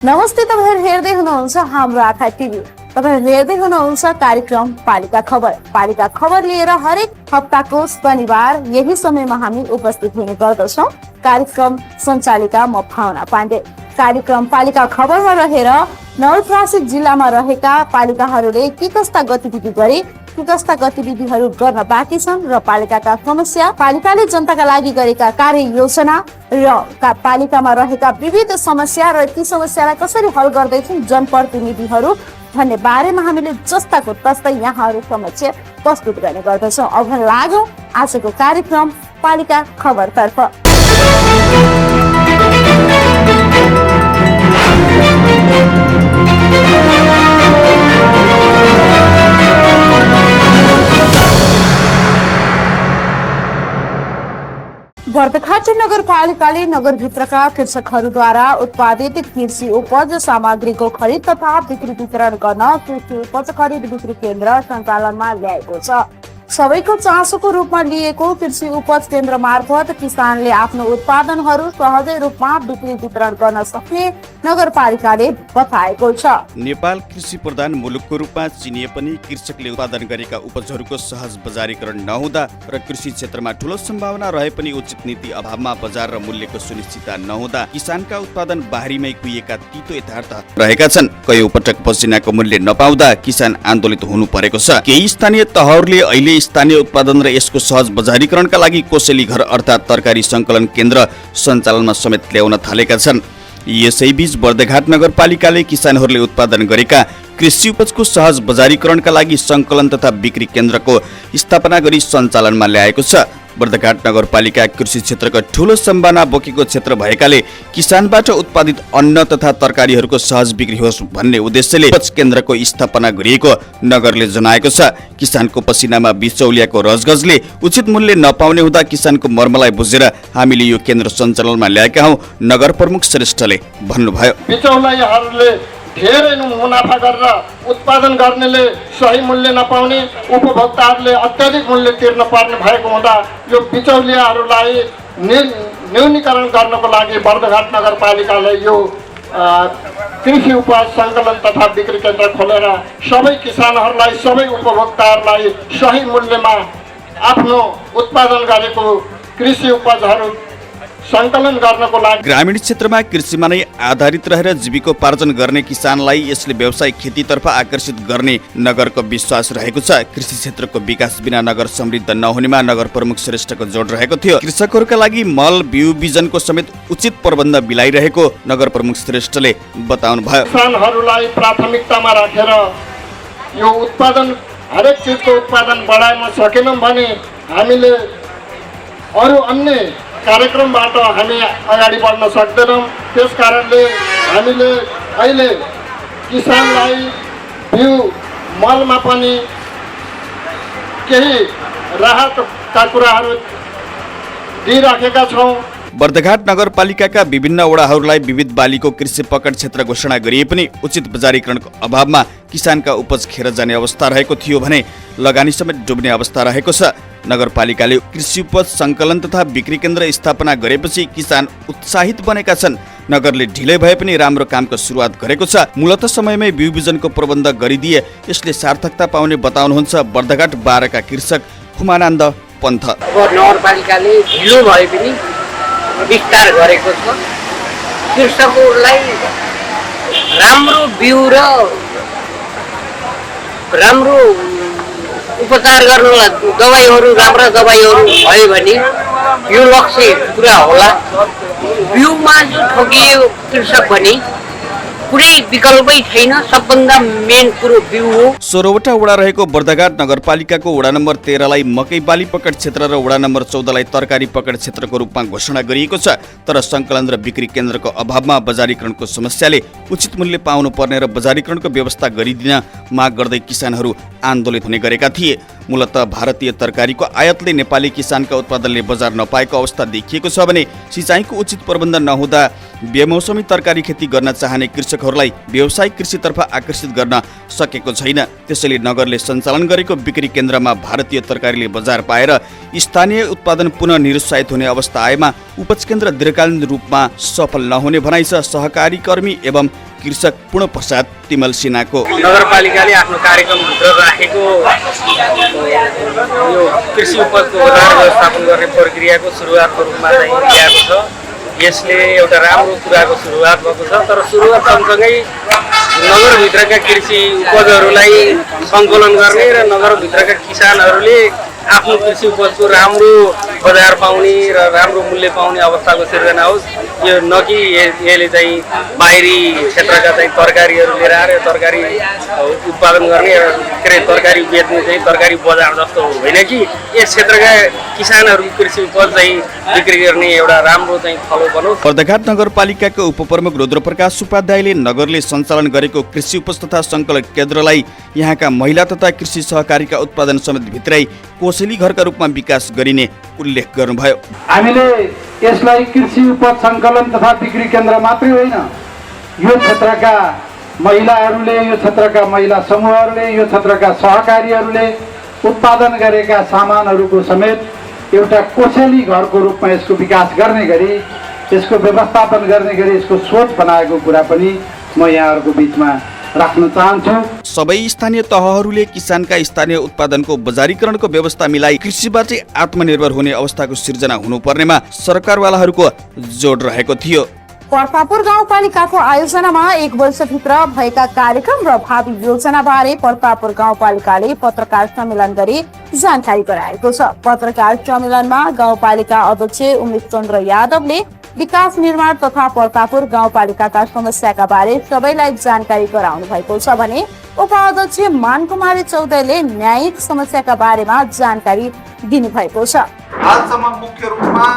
नमस्ते, तपाईहरु हेर्दै हुनुहुन्छ हाम्रो आँखा टिभी। तपाईहरु हेर्दै हुनुहुन्छ कार्यक्रम पालिका खबर। पालिका खबर लिएर हरेक हप्ताको शनिबार यही समयमा हामी उपस्थित हुने गर्दछौं। कार्यक्रम सञ्चालिका म भावना पाण्डे। कार्यक्रम पालिका खबरमा रहेर नवलपरासी जिल्लामा रहेका पालिकाहरूले के कस्ता गतिविधि गरे, के कस्ता गतिविधिहरू गर्न बाँकी छन् र पालिकाका समस्या, पालिकाले जनताका लागि गरेका कार्य योजना र पालिकामा रहेका विविध समस्या र ती समस्यालाई कसरी हल गर्दैछन् जनप्रतिनिधिहरू भन्ने बारेमा हामीले जस्ताको तस्तै यहाँहरू समक्ष प्रस्तुत गर्ने गर्दछौँ। अब लागौँ आजको कार्यक्रम पालिका खबरतर्फ। बर्दघाट नगरपालिकाले नगरभित्रका कृषकहरूद्वारा उत्पादित कृषि उपज सामग्रीको खरिद तथा बिक्री वितरण गर्न कृषि उपज खरिद बिक्री केन्द्र सञ्चालनमा ल्याएको छ। सबैको चासोको रूपमा लिएको कृषि उपज केन्द्र मार्फत किसानले आफ्नो उत्पादनहरू सहजै रूपमा बिक्री वितरण गर्न सक्ने नगरपालिकाले बताएको छ। नेपाल कृषि प्रधान मुलुकको रूपमा चिनिए पनि कृषकले उत्पादन गरेका उपजहरूको सहज बजारीकरण नहुँदा र कृषि क्षेत्रमा ठूलो सम्भावना रहे पनि उचित नीति अभावमा बजार र मूल्यको सुनिश्चितता नहुँदा किसानका उत्पादन बाहिरीमै कुहिएका तीतो यथार्थ रहेका छन्। कयौं पटक पसिनाको मूल्य नपाउँदा किसान आन्दोलित हुनु परेको छ। केही स्थानीय तहहरूले अहिले स्थानीय उत्पादन र यसको सहज बजारीकरणका लागि कोसेली घर अर्थात् तरकारी संकलन केन्द्र सञ्चालनमा समेत ल्याउन थालेका छन्। यसैबीच बर्दघाट नगरपालिकाले किसानहरूले उत्पादन गरेका कृषि उपजको सहज बजारीकरणका लागि संकलन तथा बिक्री केन्द्रको स्थापना गरी सञ्चालनमा ल्याएको छ। बर्दघाट नगरपालिका कृषि क्षेत्रको ठूलो सम्भावना बोकेको क्षेत्र भएकाले किसानबाट उत्पादित अन्न तथा तरकारीहरूको सहज बिक्री होस् भन्ने उद्देश्यले उपज केन्द्रको स्थापना गरिएको नगरले जनाएको छ। किसानको पसिनामा बिचौलियाको रजगजले उचित मूल्य नपाउने हुँदा किसानको मर्मलाई बुझेर हामीले यो केन्द्र सञ्चालनमा ल्याएका हौं, नगर प्रमुख श्रेष्ठले भन्नुभयो। बिचौलियाहरूले धेरै मुनाफा गरेर उत्पादन गर्नेले सही मूल्य नपाउने, उपभोक्ताहरूले अत्याधिक मूल्य तिर्न पर्ने भएको हुँदा यो बिचौलियाहरूलाई न्यूनीकरण गर्नको लागि बर्दघाट नगरपालिकाले यो कृषि उपज सङ्कलन तथा बिक्री केन्द्र खोलेर सबै किसानहरूलाई, सबै उपभोक्ताहरूलाई सही मूल्यमा आफ्नो उत्पादन गरेको कृषि उपजहरू सङ्कलन गर्नको लागि ग्रामीण क्षेत्रमा कृषिमा नै आधारित रहेर जीविकोपार्जन गर्ने किसानलाई यसले व्यवसायिक खेतीतर्फ आकर्षित गर्ने नगरको विश्वास रहेको छ। कृषि क्षेत्रको विकास बिना नगर समृद्ध नहुनेमा नगर प्रमुख श्रेष्ठको जोड रहेको थियो। कृषकहरूका लागि मल बिउ बिजनको समेत उचित प्रबन्ध मिलाइरहेको नगर प्रमुख श्रेष्ठले बताउनु भयो। किसानहरूलाई प्राथमिकतामा राखेर यो उत्पादन हरेक चिजको उत्पादन बढाउन सकेनौँ भने हामीले अरू अन्य कार्यक्रमबाट हामी अगाडि बढ्न सक्दैनौँ। त्यस कारणले हामीले अहिले किसानलाई बिउ मलमा पनि केही राहतका कुराहरू दिइराखेका छौँ। बर्दघाट नगरपालिकाका विभिन्न वडाहरूलाई विविध बालीको कृषि पकड क्षेत्र घोषणा गरिए पनि उचित बजारीकरणको अभावमा किसानका उपज खेर जाने अवस्था रहेको थियो भने लगानी समेत डुब्ने अवस्था रहेको छ। नगरपालिकाले कृषि उपज सङ्कलन तथा बिक्री केन्द्र स्थापना गरेपछि किसान उत्साहित बनेका छन्। नगरले ढिलै भए पनि राम्रो कामको सुरुवात गरेको छ। मूलत समयमै बिउ बिजनको प्रबन्ध गरिदिए यसले सार्थकता पाउने बताउनुहुन्छ बर्दघाट 12 का कृषक हुमानन्द पन्थ। नगरपालिकाले ढिलो भए पनि विस्तार गरेको छ। कृषकहरूलाई राम्रो बिउ र राम्रो उपचार गर्नलाई दबाईहरू, राम्रा दबाईहरू भयो भने यो लक्ष्य पुरा होला। बिउमा जो ठगियो कृषक भने कुनै विकल्पै छैन, सबभन्दा मेन कुरो बिउ हो। 16 वटा वडा रहेको बर्दघाट नगरपालिकाको वडा नम्बर 13 लाई मकै बाली पकड क्षेत्र र वडा नम्बर 14 लाई तरकारी पकड क्षेत्रको रूपमा घोषणा गरिएको छ। तर सङ्कलन र बिक्री केन्द्रको अभावमा बजारीकरणको समस्याले उचित मूल्य पाउनु पर्ने र बजारीकरणको व्यवस्था गरिदिन माग गर्दै किसानहरू आन्दोलित हुने गरेका थिए। मूलतः भारतीय तरकारीको आयातले नेपाली किसानका उत्पादनले बजार नपाएको अवस्था देखिएको छ भने सिँचाइको उचित प्रबन्ध नहुँदा बेमौसमी तरकारी खेती गर्न चाहने कृषकहरूलाई व्यावसायिक कृषितर्फ आकर्षित गर्न सकेको छैन। त्यसैले नगरले सञ्चालन गरेको बिक्री केन्द्रमा भारतीय तरकारीले बजार पाएर स्थानीय उत्पादन पुनः निरुत्साहित हुने अवस्था आएमा उपज केन्द्र दीर्घकालीन रूपमा सफल नहुने भनाइ छ सहकारी कर्मी एवं कृषक पूर्ण प्रसाद तिमल सिन्हाको। नगरपालिकाले आफ्नो कार्यक्रमभित्र राखेको यो कृषि उपजको बजार व्यवस्थापन गर्ने प्रक्रियाको सुरुवातको रूपमा चाहिँ ल्याएको छ। यसले एउटा राम्रो कुराको सुरुवात भएको छ, तर सुरुवात सँगसँगै नगरभित्रका कृषि उपजहरूलाई सङ्कलन गर्ने र नगरभित्रका किसानहरूले आफ्नो कृषि उपजको राम्रो बजार पाउने र राम्रो मूल्य पाउने अवस्थाको सिर्जना होस्। यो न कि यसले चाहिँ बाहिरी क्षेत्रका चाहिँ तरकारीहरू लिएर आएर तरकारी उत्पादन गर्ने र के अरे तरकारी बेच्ने चाहिँ तरकारी बजार जस्तो होइन कि यस क्षेत्रका किसानहरूको कृषि उपज चाहिँ बिक्री गर्ने एउटा राम्रो चाहिँ थलो बनोस्। पर्दाघाट नगरपालिकाको उपप्रमुख रुद्रप्रकाश उपाध्यायले नगरले सञ्चालन गरेको कृषि उपज तथा सङ्कलन केन्द्रलाई यहाँका महिला तथा कृषि सहकारीका उत्पादन समिति भित्रै कोसेली घरका रूपमा विकास गरिने उल्लेख गर्नुभयो। हामीले यसलाई कृषि उपज सङ्कलन तथा बिक्री केन्द्र मात्रै होइन, यो क्षेत्रका महिलाहरूले, यो क्षेत्रका महिला समूहहरूले, यो क्षेत्रका सहकारीहरूले उत्पादन गरेका सामानहरूको समेत एउटा कोसेली घरको रूपमा यसको विकास गर्ने गरी, यसको व्यवस्थापन गर्ने गरी यसको सोच बनाएको कुरा पनि म यहाँहरूको बिचमा राख्न चाहन्छु। सबै स्थानीय तहहरूले किसानका स्थानीय उत्पादनको बजारीकरणको व्यवस्था मिलाई कृषिबाटै आत्मनिर्भर हुने अवस्थाको सिर्जना हुनुपर्नेमा सरकारवालाहरूको जोड रहेको थियो। पर्पापुर गाउँपालिकाको आयोजनामा 1 वर्षभित्र भएका कार्यक्रम र भावी योजनाबारे पर्पापुर गाउँपालिकाले पत्रकार सम्मेलन गरी जानकारी गराएको छ। पत्रकार सम्मेलनमा गाउँपालिका अध्यक्ष उमेश चन्द्र यादवले विकास निर्माण तथा पर्पापुर गाउँपालिकाका समस्याका बारे सबैलाई जानकारी गराउनु भएको छ भने उपाध्यक्ष मानकुमारी चौधरीले न्यायिक समस्याका बारेमा जानकारी दिनुभएको छ। हालसम्म मुख्य रूपमा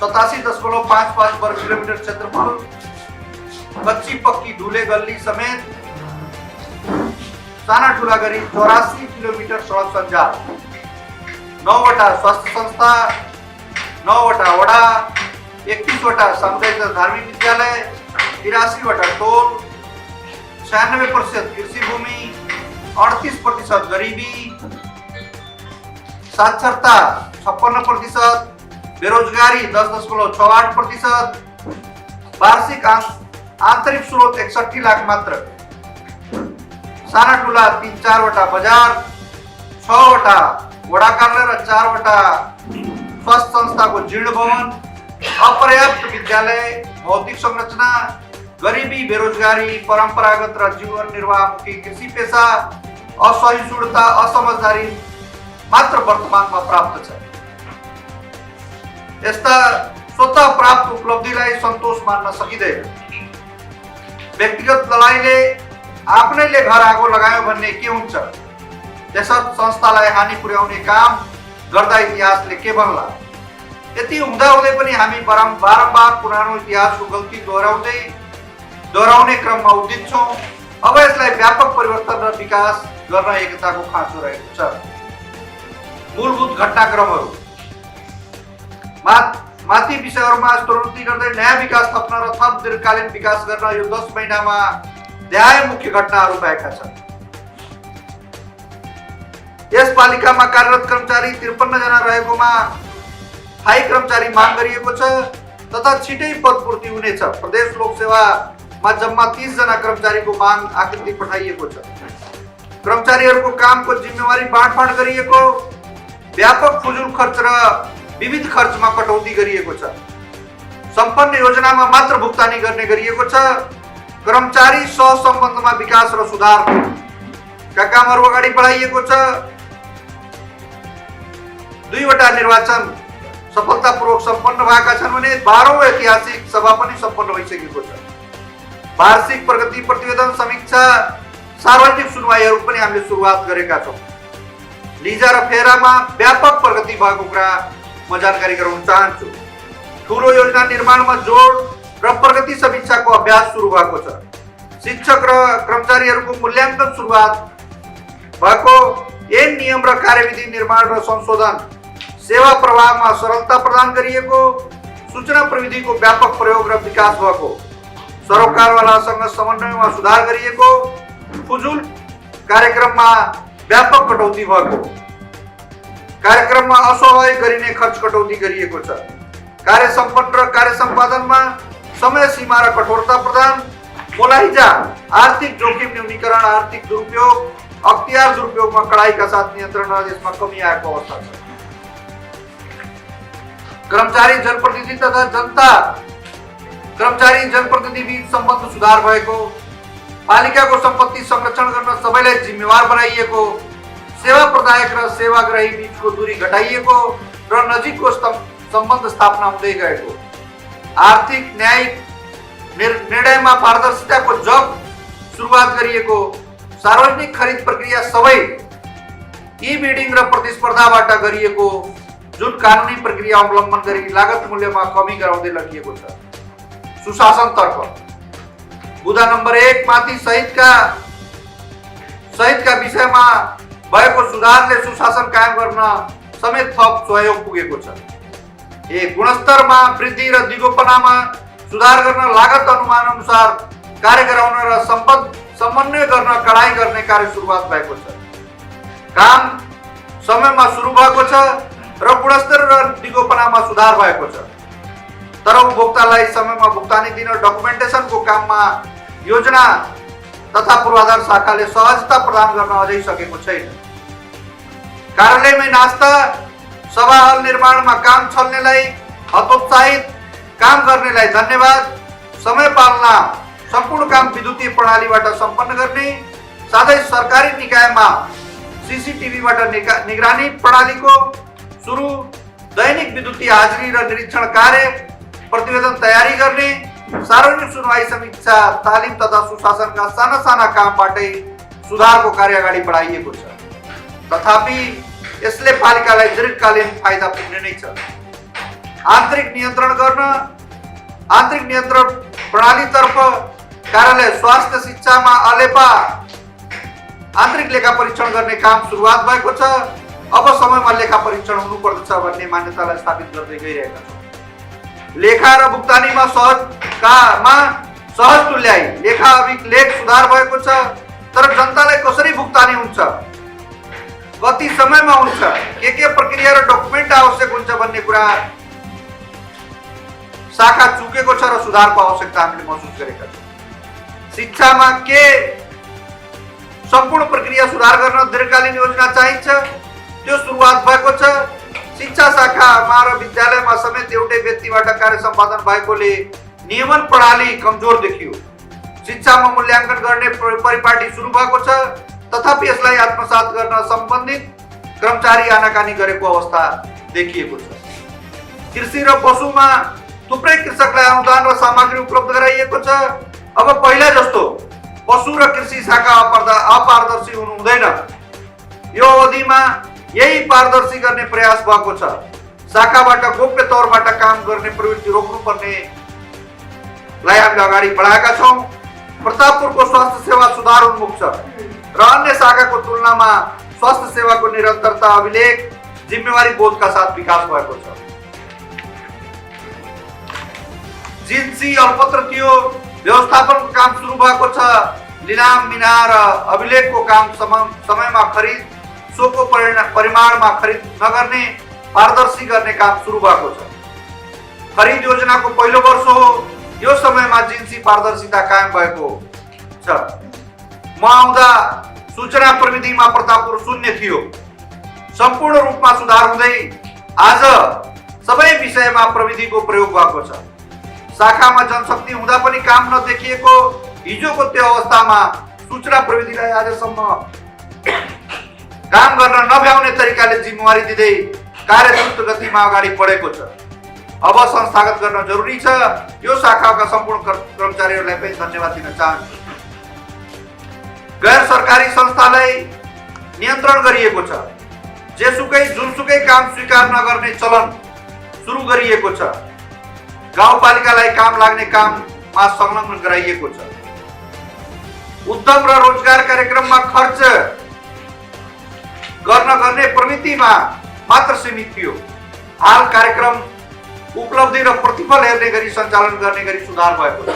87.55 वर्ग किलोमिटर क्षेत्रफल, कच्ची पक्की ढुले गल्ली समेत साना ठुला गरी 84 किलोमिटर सडक सञ्जाल, 9वटा स्वास्थ्य संस्था, 9वटा वडा, 31वटा सामुदायिक धार्मिक विद्यालय, 83वटा टोल, 96% कृषि भूमि, 38% गरिबी, साक्षरता 56%, बेरोजगारी 10.68%, वार्षिक आन्तरिक स्रोत 61 लाख मात्र, साना ठुला 3-4वटा बजार, 6वटा वडा कार्यालय र 4वटा स्वास्थ्य संस्थाको जीर्ण भवन, अपर्याप्त विद्यालय, भौतिक संरचना, गरिबी, बेरोजगारी, परम्परागत र जीवन निर्वाहमुखी कृषि पेसा, असहिष्णुता, असमझदारी मात्र वर्तमानमा प्राप्त छ। यस्ता स्वतः प्राप्त उपलब्धिलाई सन्तोष मान्न सकिँदैन। व्यक्तिगत लडाइँले आफ्नैले घर आगो लगायो भन्ने के हुन्छ? त्यसर्थ संस्थालाई हानि पुर्याउने काम गर्दा इतिहासले के भन्ला? यति हुँदाहुँदै पनि हामी बारम्बार पुरानो इतिहासको गल्ती दोहोऱ्याउने क्रममा उद्धित छौँ। अब यसलाई व्यापक परिवर्तन र विकास गर्न एकताको खाँचो रहेको छ। मूलभूत घटनाक्रमहरू माथि विषयहरूमा स्तरोन्नति गर्दै नयाँ विकास थप्न र थप दीर्घकालीन विकास गर्न यो 10 महिनामा ध्याय मुख्य घटनाहरू भएका छन्। यस पालिकामा कार्यरत कर्मचारी 53 जना रहेकोमा स्थायी कर्मचारी माग गरिएको छ तथा छिटै पदपूर्ति हुनेछ। प्रदेश लोकसेवामा जम्मा 30 जना कर्मचारीको माग आकृति पठाइएको छ। कर्मचारीहरूको कामको जिम्मेवारी बाँडफाँड गरिएको, व्यापक फुजुल खर्च र विविध खर्चमा कटौती गरिएको छ। सम्पन्न योजनामा मात्र भुक्तानी गर्ने गरिएको छ। कर्मचारी सहसम्बन्धमा विकास र सुधारका कामहरू अगाडि बढाइएको छ। 2वटा निर्वाचन सफलतापूर्वक सम्पन्न भएका छन् भने 12औं ऐतिहासिक सभा पनि सम्पन्न भइसकेको छ। वार्षिक प्रगति प्रतिवेदन, समीक्षा, सार्वजनिक सुनवाईहरू पनि हामीले सुरुवात गरेका छौँ। लिजा र फेरामा व्यापक प्रगति भएको कुरा म जानकारी गराउन चाहन्छु। ठुलो योजना निर्माणमा जोड र प्रगति समीक्षाको अभ्यास सुरु भएको छ। शिक्षक र कर्मचारीहरूको मूल्याङ्कन सुरुवात भएको, ऐन नियम र कार्यविधि निर्माण र संशोधन, सेवा प्रवाहमा सरलता प्रदान गरिएको, सूचना प्रविधिको व्यापक प्रयोग र विकास भएको, सरोकारवालासँग समन्वयमा सुधार गरिएको, फुजुल कार्यक्रममा व्यापक कटौती भएको, कार्यक्रममा अस्वाभाविक गरिने खर्च कटौती गरिएको छ। कार्य सम्पन्न र कार्य सम्पादनमा समय सीमा र कठोरता प्रदान, मोलाइजा, आर्थिक जोखिम न्यूनीकरण, आर्थिक दुरुपयोग, अख्तियार दुरुपयोगमा कडाइका साथ नियन्त्रण र यसमा कमी आएको अवस्था छ। कर्मचारी जनप्रतिनिधि तथा जनता कर्मचारी जनप्रतिनिधि बीच सम्बन्ध सुधार भएको, पालिकाको सम्पत्ति संरक्षण गर्न सबैलाई जिम्मेवार बनाइएको, सेवा प्रदायक र सेवाग्राही बीचको दूरी घटाइएको र नजिकको सम्बन्ध स्थापना हुँदै गएको, आर्थिक न्यायिक निर्णयमा पारदर्शिताको जग सुरुवात गरिएको, सार्वजनिक खरिद प्रक्रिया सबै ई-बिडिङ र प्रतिस्पर्धाबाट गरिएको, जुन कानुनी प्रक्रिया अवलम्बन गरी लागत मूल्यमा कमी गराउँदै लगिएको छ। सुशासनतर्फ बुँदा नम्बर 1 माथि सहितका विषयमा भएको सुधारले सुशासन कायम गर्न समेत थप सहयोग पुगेको छ। गुणस्तरमा वृद्धि र दिगोपनामा सुधार गर्न, लागत अनुमान अनुसार कार्य गराउन र समन्वय गर्न कडाई गर्ने कार्य सुरुवात भएको छ। काम समयमा सुरु भएको छ र गुणस्तर र दिगोपनामा सुधार भएको छ। तर उपभोक्तालाई समयमा भुक्तानी दिन डकुमेन्टेसनको काममा योजना तथा पूर्वाधार शाखाले सहजता प्रदान गर्न अझै सकेको छैन। कार्यालयमै नास्ता, सभा हल निर्माणमा काम छल्नेलाई हतोत्साहित, काम गर्नेलाई धन्यवाद, समय पालना, सम्पूर्ण काम विद्युतीय प्रणालीबाट सम्पन्न गर्ने, साथै सरकारी निकायमा सीसीटीभीबाट निगरानी प्रणालीको सुरु, दैनिक विद्युतीय हाजिरी र निरीक्षण कार्य, प्रतिवेदन तयारी गर्ने, सार्वजनिक सुनवाई, समीक्षा, तालिम तथा सुशासनका साना कामबाटै सुधारको कार्य अगाडि बढाइएको छ। तथापि यसले पालिकालाई दीर्घकालीन फाइदा पुग्ने नै छ। आन्तरिक नियन्त्रण प्रणालीतर्फ कार्यालय स्वास्थ्य शिक्षामा अलेपा आन्तरिक लेखा परीक्षण गर्ने काम सुरुवात भएको छ। अब समयमा लेखा परीक्षण हुनुपर्दछ भन्ने मान्यतालाई स्थापित गर्दै गइरहेका छौँ। लेखा र भुक्तानीमा सहज तुल्याई लेखा अभिलेख सुधार भएको छ। तर जनतालाई कसरी भुक्तानी हुन्छ, कति समयमा हुन्छ, के प्रक्रिया र डकुमेन्ट आवश्यक हुन्छ भन्ने कुरा शाखा चुकेको छ र सुधारको आवश्यकता हामीले महसुस गरेका छौँ। शिक्षामा के सम्पूर्ण प्रक्रिया सुधार गर्न दीर्घकालीन योजना चाहिन्छ, त्यो सुरुवात भएको छ। शिक्षा शाखामा र विद्यालयमा समेत एउटै व्यक्तिबाट कार्य सम्पादन भएकोले नियमन प्रणाली कमजोर देखियो। शिक्षामा मूल्याङ्कन गर्ने परिपाटी सुरु भएको छ। तथापि यसलाई आत्मसात गर्न सम्बन्धित कर्मचारी आनाकानी गरेको अवस्था देखिएको छ। कृषि र पशुमा थुप्रै कृषकलाई अनुदान र सामग्री उपलब्ध गराइएको छ। अब पहिला जस्तो पशु र कृषि शाखा अपारदर्शी हुनु हुँदैन। यो अवधिमा यही पारदर्शी गर्ने प्रयास भएको छ। शाखाबाट गोप्य तौरबाट काम गर्ने प्रवृत्ति रोक्नुपर्नेलाई हामीले अगाडि बढाएका छौँ। प्रतापपुरको स्वास्थ्य सेवा सुधार उन्मुख छ र अन्य शाखाको तुलनामा स्वास्थ्य सेवाको निरन्तरता अभिलेख जिम्मेवारी बोधका साथ विकास भएको छ। जिन्सी अल्पत्र थियो, व्यवस्थापनको काम सुरु भएको छ। लिलाम मिना र अभिलेखको काम समयमा खरिद, सोको परिमाणमा खरिद नगर्ने, पारदर्शी गर्ने काम सुरु भएको छ। खरिद योजनाको पहिलो वर्ष हो। यो समयमा जिन्सी पारदर्शिता कायम भएको छ। म आउँदा सूचना प्रविधिमा प्रतापपुर शून्य थियो। सम्पूर्ण रूपमा सुधार हुँदै आज सबै विषयमा प्रविधिको प्रयोग भएको छ। शाखामा जनशक्ति हुँदा पनि काम नदेखिएको हिजोको त्यो अवस्थामा सूचना प्रविधिलाई आजसम्म काम गर्न नभ्याउने तरिकाले जिम्मेवारी दिँदै कार्य द्रुत गतिमा अगाडि बढेको छ। अब संस्थागत गर्न जरुरी छ। यो शाखाका सम्पूर्ण कर्मचारीहरूलाई पनि धन्यवाद दिन चाहन्छु। गैर सरकारी संस्थालाई नियन्त्रण गरिएको छ। जुनसुकै काम स्वीकार नगर्ने चलन सुरु गरिएको छ। गाउँपालिकालाई काम लाग्ने काममा संलग्न गराइएको छ। उद्यम र रोजगार कार्यक्रममा खर्च गर्ने प्रवृत्तिमा मात्र सीमित थियो। हाल कार्यक्रम उपलब्धि र प्रतिफल हेर्ने गरी सञ्चालन गर्ने गरी सुधार भएको छ।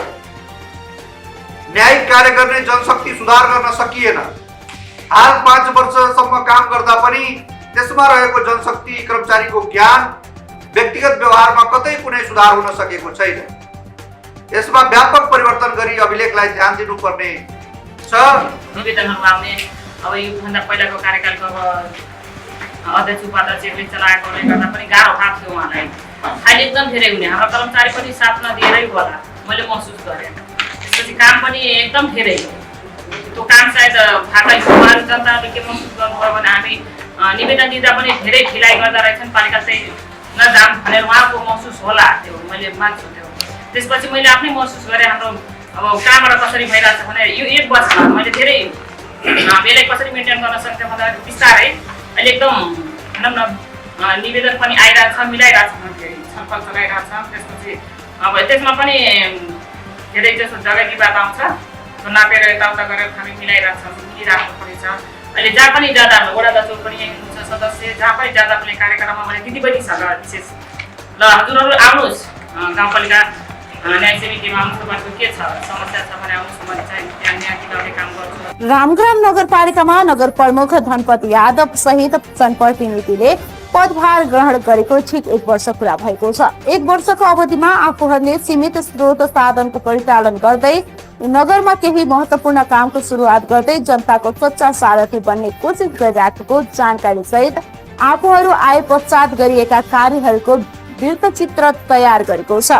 न्यायिक कार्य गर्ने जनशक्ति सुधार गर्न सकिएन। हाल 5 वर्षसम्म काम गर्दा पनि त्यसमा रहेको जनशक्ति, कर्मचारीको ज्ञान, व्यक्तिगत व्यवहारमा कतै कुनै सुधार हुन सकेको छैन। यसमा व्यापक परिवर्तन गरी अभिलेखलाई ध्यान दिनुपर्ने छ। निवेदनहरू आउने अब योभन्दा पहिलाको कार्यकालको अध्यक्ष उपाध्यक्षले चलाएकोले गर्दा पनि गाह्रो भएको थियो उहाँलाई। अहिले एकदम धेरै हुने, हाम्रो कर्मचारी पनि साथ नदिएरै होला मैले महसुस गरेँ। त्यसपछि काम पनि एकदम धेरै, त्यो काम सायद फाटा उहाँहरू जनताले के महसुस गर्नुभयो भने हामी निवेदन दिँदा पनि धेरै ढिलाइ गर्दा रहेछन्, पालिका चाहिँ नजाम भनेर उहाँको महसुस होला, त्यो मैले मान्छु। त्यो त्यसपछि मैले आफ्नै महसुस गरेँ हाम्रो अब कहाँबाट कसरी भइरहेको छ भने यो 1 वर्षमा मैले धेरै यसलाई कसरी मेन्टेन गर्न सक्थेँ भन्दाखेरि बिस्तारै अहिले एकदम भनौँ न निवेदन पनि आइरहेको छ, मिलाइरहेको छ, फेरि छलफल चलाइरहेको छ। त्यसपछि अब त्यसमा पनि धेरै जस्तो जग्गा विवाद आउँछ, त्यो नापेर यताउता गरेर हामी मिलाइरहेको छ, मिलिराख्नु पर्नेछ। अहिले जहाँ पनि जाँदा वडा दक्षिण पनि यही हुनुहुन्छ सदस्य, जहाँ पनि जाँदा पनि कार्यक्रममा मैले दिदीबहिनीसँग विशेष ल हजुरहरू आउनुहोस् गाउँपालिका न्याय सेवीमा आउनुहोस्, तपाईँको के छ समस्या छ भने आउनुहोस्, मैले चाहिँ त्यहाँ न्याय दिलाउने काम गर्छु। रामग्राम नगरपालिकामा नगर प्रमुख धनपत यादव सहित जनप्रतिनिधिले पदभार ग्रहण गरेको ठिक 1 वर्ष पूरा भएको छ। 1 वर्षको अवधिमा आफूहरूले सीमित स्रोत साधनको परिचालन गर्दै नगरमा केही महत्वपूर्ण कामको सुरुवात गर्दै जनताको सच्चा सारथी बन्ने कोसिस गरिराखेको जानकारी सहित आफूहरू आए पश्चात गरिएका कार्यहरूको वृत्तचित्र तयार गरेको छ।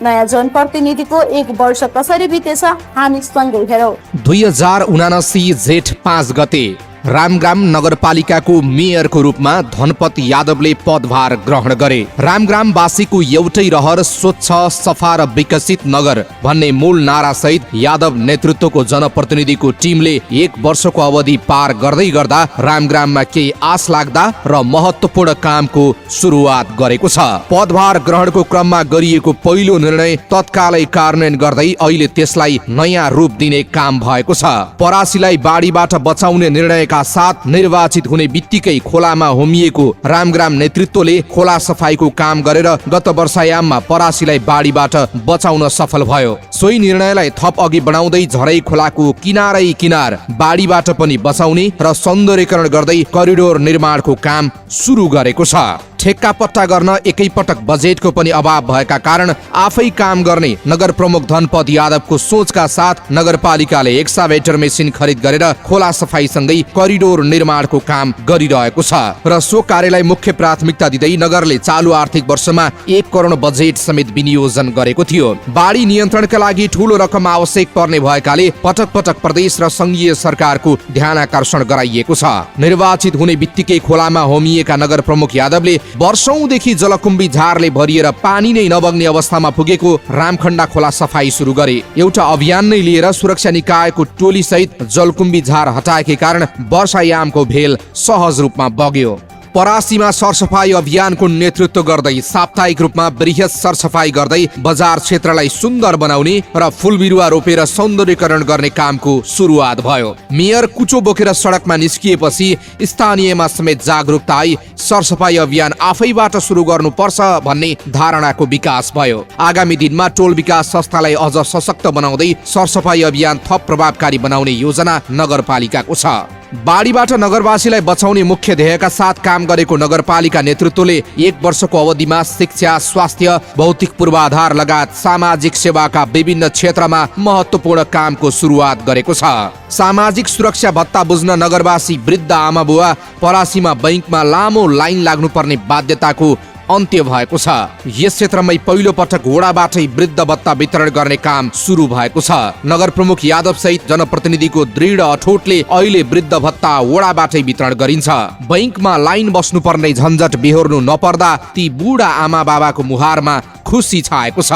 नयाँ जनप्रतिनिधिको 1 वर्ष कसरी बितेछ हामी सँगै हेरौँ। 2079 जेठ 5 गते रामग्राम नगरपालिकाको मेयरको रूपमा धनपत यादवले पदभार ग्रहण गरे। रामग्रामवासीको एउटै रहर स्वच्छ सफा र विकसित नगर भन्ने मूल नारा सहित यादव नेतृत्वको जनप्रतिनिधिको टिमले 1 वर्षको अवधि पार गर्दै गर्दा रामग्राममा केही आश लाग्दा र महत्त्वपूर्ण कामको सुरुवात गरेको छ। पदभार ग्रहणको क्रममा गरिएको पहिलो निर्णय तत्कालै कार्यान्वयन गर्दै अहिले त्यसलाई नयाँ रूप दिने काम भएको छ। परासीलाई बाढीबाट बचाउने निर्णयका साथ निर्वाचित हुने बित्तिकै खोलामा होमिएको रामग्राम नेतृत्वले खोला सफाईको काम गरेर गत वर्षायाममा परासीलाई बाढीबाट बचाउन सफल भयो। सोही निर्णयलाई थप अघि बढाउँदै झरै खोलाको किनारै किनार बाढीबाट पनि बचाउने र सौन्दर्यीकरण गर्दै करिडोर निर्माणको काम सुरु गरेको छ। ठेक्का पट्टा गर्न एकैपटक बजेटको पनि अभाव भएका कारण आफै काम गर्ने नगर प्रमुख धनपत यादवको सोचका साथ नगरपालिकाले एक्सकाभेटर मेसिन खरिद गरेर खोला सफाईसँगै करिडोर निर्माणको काम गरिरहेको छ र सो कार्यलाई मुख्य प्राथमिकता दिँदै नगरले चालु आर्थिक वर्षमा 1 करोड बजेट समेत विनियोजन गरेको थियो। बाढी नियन्त्रणका लागि ठूलो रकम आवश्यक पर्ने भएकाले पटक पटक प्रदेश र संघीय सरकारको ध्यान आकर्षण गराइएको छ। निर्वाचित हुने बित्तिकै खोलामा होमिएका नगर प्रमुख यादवले वर्षौंदेखि जलकुम्भी झारले भरिएर पानी नै नबग्ने अवस्थामा पुगेको रामखण्डा खोला सफाई सुरु गरे। एउटा अभियान नै लिएर सुरक्षा निकायको टोली सहित जलकुम्भी झार हटाएकै कारण वर्षायामको भेल सहज रूपमा बग्यो। परासीमा सरसफाई अभियानको नेतृत्व गर्दै साप्ताहिक रूपमा बृहत सरसफाई गर्दै बजार क्षेत्रलाई सुन्दर बनाउने र फूल बिरुवा रोपेर सौन्दर्यीकरण गर्ने कामको सुरुवात भयो। मेयर कुचो बोकेर सडकमा निस्किएपछि स्थानीयमा समेत जागरुकता आई सरसफाई अभियान आफैबाट सुरु गर्नुपर्छ भन्ने धारणाको विकास भयो। आगामी दिनमा टोल विकास संस्थालाई अझ सशक्त बनाउँदै सरसफाई अभियान थप प्रभावकारी बनाउने योजना नगरपालिकाको छ। बाढीबाट नगरवासीलाई बचाउने मुख्य ध्येयका साथ काम गरेको नगरपालिका नेतृत्वले 1 वर्षको अवधिमा शिक्षा, स्वास्थ्य, भौतिक पूर्वाधार लगायत सामाजिक सेवाका विभिन्न क्षेत्रमा महत्त्वपूर्ण कामको सुरुवात गरेको छ। सामाजिक सुरक्षा भत्ता बुझ्न नगरवासी वृद्ध आमाबुवा परासीमा बैंकमा लामो लाइन लाग्नुपर्ने बाध्यताको अन्त्य भएको छ। यस क्षेत्रमै पहिलो पटक वडाबाटै वृद्ध भत्ता वितरण गर्ने काम सुरु भएको छ। नगर प्रमुख यादव सहित जनप्रतिनिधिको दृढ अठोटले अहिले वृद्ध भत्ता वडाबाटै वितरण गरिन्छ। बैंकमा लाइन बस्नुपर्ने झन्झट बेहोर्नु नपर्दा ती बुढा आमा बाबाको मुहारमा खुसी छाएको छ।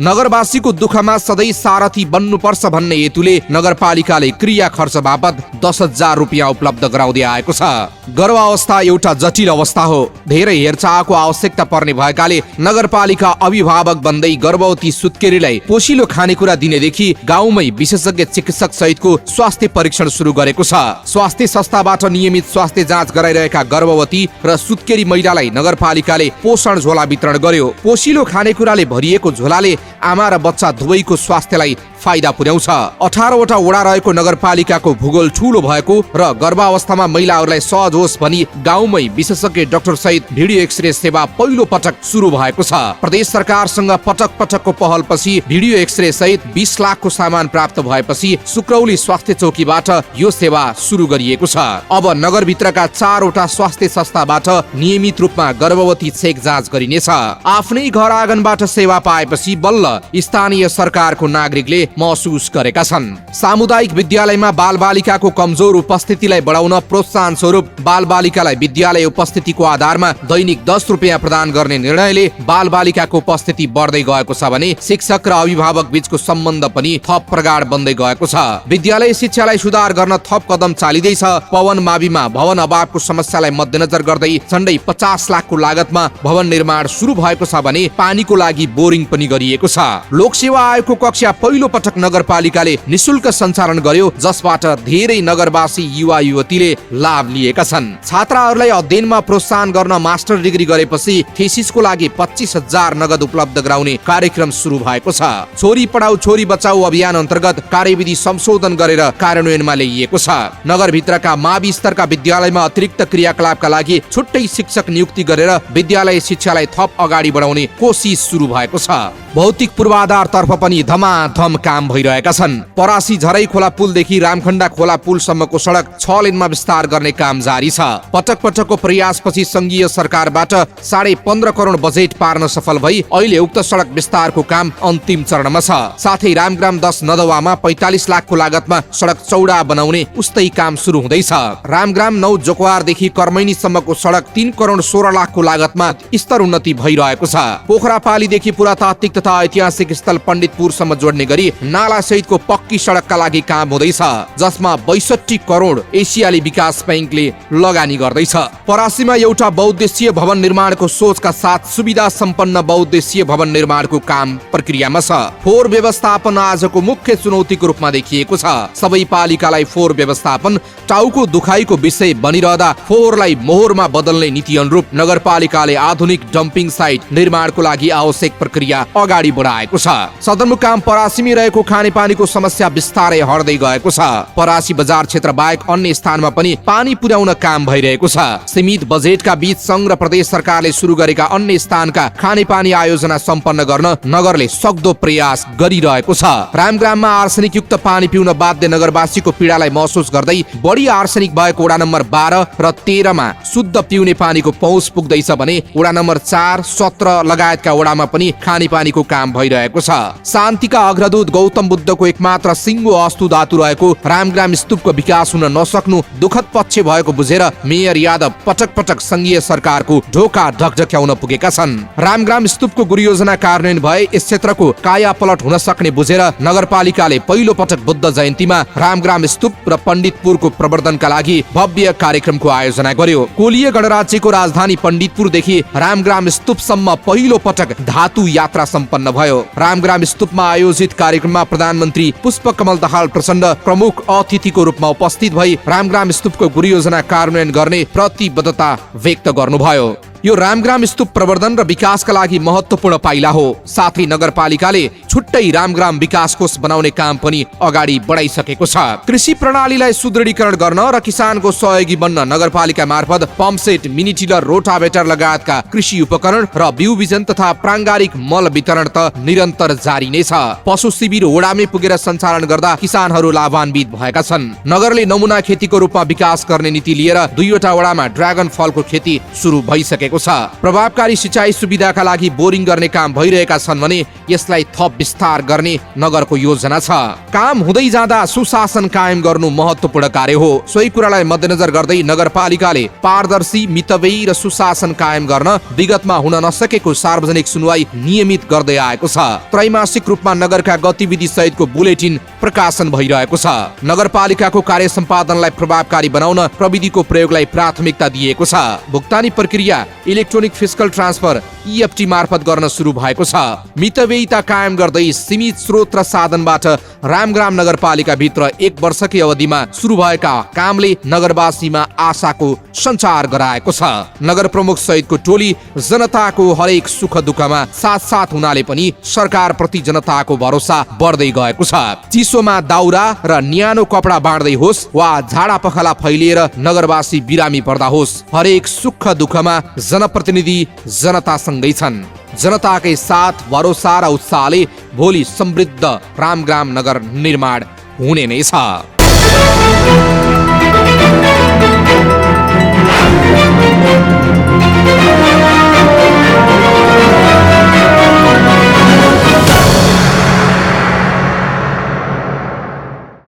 नगरवासीको दुःखमा सधैँ सारथी बन्नुपर्छ भन्ने हेतुले नगरपालिकाले क्रिया खर्च बापत 10,000 रुपियाँ उपलब्ध गराउँदै आएको छ। गर्भावस्था एउटा जटिल अवस्था हो। धेरै हेरचाहको आवश्यकता पर्ने भएकाले नगरपालिका अभिभावक बन्दै गर्भवती सुत्केरीलाई पोषिलो खानेकुरा दिनेदेखि गाउँमै विशेषज्ञ चिकित्सक सहितको स्वास्थ्य परीक्षण सुरु गरेको छ। स्वास्थ्य संस्थाबाट नियमित स्वास्थ्य जाँच गराइरहेका गर्भवती र सुत्केरी महिलालाई नगरपालिकाले पोषण झोला वितरण गर्यो। पोषिलो खानेकुराले भरिएको झोलाले आमा र बच्चा दुवैको स्वास्थ्यलाई फाइदा पुर्याउँछ। 18वटा वडा रहेको नगरपालिकाको भूगोल ठूलो भएको र गर्भावस्थामा महिलाहरूलाई सहज होस् भनी गाउँमै विशेषज्ञ डाक्टर सहित भिडियो एक्सरे सेवा पहिलो पटक सुरु भएको छ। प्रदेश सरकारसँग पटक पटकको पहलपछि भिडियो एक्सरे सहित 20 लाखको सामान प्राप्त भएपछि सुक्रौली स्वास्थ्य चौकीबाट यो सेवा सुरु गरिएको छ। अब नगरभित्रका 4वटा स्वास्थ्य संस्थाबाट नियमित रूपमा गर्भवती चेक जाँच गरिनेछ। आफ्नै घर आँगनबाट सेवा पाएपछि बल्ल स्थानीय सरकारको नागरिकले महसुस गरेका छन्। सामुदायिक विद्यालयमा बालबालिकाको कमजोर उपस्थितिलाई बढाउन प्रोत्साहन स्वरूप बालबालिकालाई विद्यालय उपस्थितिको आधारमा दैनिक 10 रुपियाँ प्रदान गर्ने निर्णयले बालबालिकाको उपस्थिति बढ्दै गएको छ भने शिक्षक र अभिभावक बीचको सम्बन्ध पनि थप प्रगाढ बन्दै गएको छ। विद्यालय शिक्षालाई सुधार गर्न थप कदम चालिँदैछ। पवन माविमा भवन अभावको समस्यालाई मध्यनजर गर्दै झण्डै 50 लाखको लागतमा भवन निर्माण सुरु भएको छ भने पानीको लागि बोरिङ पनि गरिएको छ। लोकसेवा आयोगको कक्षा पहिलो पटक नगरपालिकाले निशुल्क सञ्चालन गर्यो, जसबाट धेरै नगरवासी युवा युवतीले लाभ लिएका छन्। छात्राहरूलाई अध्ययनमा प्रोत्साहन गर्न मास्टर डिग्री गरेपछि थेसिसको लागि 25,000 नगद उपलब्ध गराउने कार्यक्रम सुरु भएको छ। छोरी पढाऊ छोरी बचाऊ अभियान अन्तर्गत कार्यविधि संशोधन गरेर कार्यान्वयनमा ल्याइएको छ। नगरभित्रका मावि स्तरका विद्यालयमा अतिरिक्त क्रियाकलापका लागि छुट्टै शिक्षक नियुक्ति गरेर विद्यालय शिक्षालाई थप अगाडि बढाउने कोसिस सुरु भएको छ। भौतिक पूर्वाधार तर्फ पनि धमाधम काम भइरहेका छन्। परासी झरै खोला पुलदेखि रामखण्डा खोला पुलसम्मको सडक 6 लेनमा विस्तार गर्ने काम जारी छ। पटक पटकको प्रयासपछि संघीय सरकारबाट 15.5 करोड बजेट पार्न सफल भई अहिले उक्त सडक विस्तारको काम अन्तिम चरणमा छ। साथै रामग्राम 10 नदवामा 45 लाखको लागतमा सडक चौडा बनाउने उस्तै काम सुरु हुँदैछ। रामग्राम 9 जोकवारदेखि कर्मैनीसम्मको सडक 3 करोड 16 लाखको लागतमा स्तर उन्नति भइरहेको छ। पोखरापालीदेखि पुरातात्विक तथा ऐतिहासिक स्थल पण्डितपुरसम्म जोड्ने गरी नाला सहितको पक्की सडकका लागि काम हुँदैछ, जसमा 62 करोड एसियाली विकास बैंकले लगानी गर्दैछ। परासीमा एउटा बहुद्देशीय भवन निर्माणको सोचका साथ सुविधा सम्पन्न बहुद्देशीय भवन निर्माणको काम प्रक्रियामा छ। फोहोर व्यवस्थापन आजको मुख्य चुनौतीको रूपमा देखिएको छ। सबै पालिकालाई फोहोर व्यवस्थापन टाउको दुखाइको विषय बनिरहँदा फोहोरलाई मोहोरमा बदल्ने नीति अनुरूप नगरपालिकाले आधुनिक डम्पिङ साइट निर्माणको लागि आवश्यक प्रक्रिया अगाडि बढाएको छ। सदरमुकाम परासीमा रहेको खानेपानीको समस्या बिस्तारै हट्दै गएको छ। परासी बजार क्षेत्र बाहेक अन्य स्थानमा पनि पानी पुर्याउन काम भइरहेको छ। सीमित बजेटका बीच संघ र प्रदेश सरकारले सुरु गरेका अन्य स्थानका खानेपानी आयोजना सम्पन्न गर्न नगरले सक्दो प्रयास गरिरहेको छ। रामग्राममा आर्सेनिक युक्त पानी पिउन बाध्य नगरवासीको पीडालाई महसुस गर्दै बढी आर्सेनिक भएको वडा नम्बर 12 र 13 मा शुद्ध पिउने पानीको पहुँच पुग्दैछ भने वडा नम्बर 4, 17 लगायतका वडामा पनि खानेपानीको काम भइरहेको छ। शान्तिका अग्रदूत गौतम बुद्धको एकमात्र सिङ्गो अस्तु धातु रहेको रामग्राम स्तूपको विकास हुन नसक्नु दुखद पक्ष भएको बुझेर मेयर यादव पटक पटक संघीय सरकारको ढोका ढकढक्याउन पुगेका छन्। रामग्राम स्तूपको गुरुयोजना कार्यान्वयन भए यस क्षेत्रको कायापलट हुन सक्ने बुझेर नगरपालिकाले पहिलो पटक बुद्ध जयन्तीमा रामग्राम स्तूप र पण्डितपुरको प्रवर्धनका लागि भव्य कार्यक्रमको आयोजना गर्यो। कोलीय गणराज्यको राजधानी पण्डितपुरदेखि रामग्राम स्तूपसम्म पहिलो पटक धातु यात्रा सम्पन्न भयो। रामग्राम स्तूपमा आयोजित कार्यक्रममा प्रधानमन्त्री पुष्पकमल दाहाल प्रचण्ड प्रमुख अतिथिको रूपमा उपस्थित भई रामग्राम स्तूपको गुरुयोजना कार्यान्वयन गर्ने प्रतिबद्धता व्यक्त गर्नुभयो। यो रामग्राम स्तूप प्रवर्धन र विकासका लागि महत्त्वपूर्ण पाइला हो। साथै नगरपालिकाले छुट्टै रामग्राम विकास कोष बनाउने काम पनि अगाडि बढाइसकेको छ। कृषि प्रणालीलाई सुदृढीकरण गर्न र किसानको सहयोगी बन्न नगरपालिका मार्फत पम्पसेट, मिनी टिलर, रोटाभेटर लगायतका कृषि उपकरण र बिउ बिजन तथा प्राङ्गारिक मल वितरण त निरन्तर जारी नै छ। पशु शिविर वडामै पुगेर सञ्चालन गर्दा किसानहरू लाभान्वित भएका छन्। नगरले नमुना खेतीको रूपमा विकास गर्ने नीति लिएर 2वटा वडामा ड्रागन फलको खेती सुरु भइसकेको छ। प्रभावकारी सिंचाइ सुविधाका लागि बोरिङ गर्ने काम भइरहेका छन् भने यसलाई थप विस्तार गर्ने नगरको योजना छ। काम हुँदै जाँदा सुशासन कायम गर्नु महत्त्वपूर्ण कार्य हो। सोही कुरालाई मध्यनजर गर्दै नगरपालिकाले पारदर्शी, मितव्ययी र सुशासन कायम गर्न विगतमा हुन नसकेको सार्वजनिक सुनवाई नियमित गर्दै आएको छ। त्रैमासिक रूपमा नगरका गतिविधि सहितको बुलेटिन प्रकाशन भइरहेको छ। नगरपालिकाको कार्य सम्पादनलाई प्रभावकारी बनाउन प्रविधिको प्रयोगलाई प्राथमिकता दिएको छ। भुक्तानी प्रक्रिया इलेक्ट्रोनिक फिस्कल ट्रान्सफर EFT मार्फत गर्न सुरु भएको छ। मितव्ययिता कायम गर्दै सीमित स्रोत र साधनबाट रामग्राम नगरपालिका भित्र 1 वर्षकै अवधिमा सुरु भएका कामले नगरवासीमा आशाको सञ्चार गराएको छ। नगर प्रमुख सहितको टोली जनताको हरेक सुख दुःखमा साथ हुनाले पनि सरकार प्रति जनताको भरोसा बढ्दै गएको छ। चिसोमा दाउरा र न्यानो कपडा बाँड्दै होस् वा झाडा पखाला फैलिएर नगरवासी बिरामी पर्दा होस्, हरेक सुख दुःखमा जनप्रतिनिधि जनतासँगै छन्। जनताकै साथ, भरोसा र उत्साहले भोलि समृद्ध रामग्राम नगर निर्माण हुने नै छ।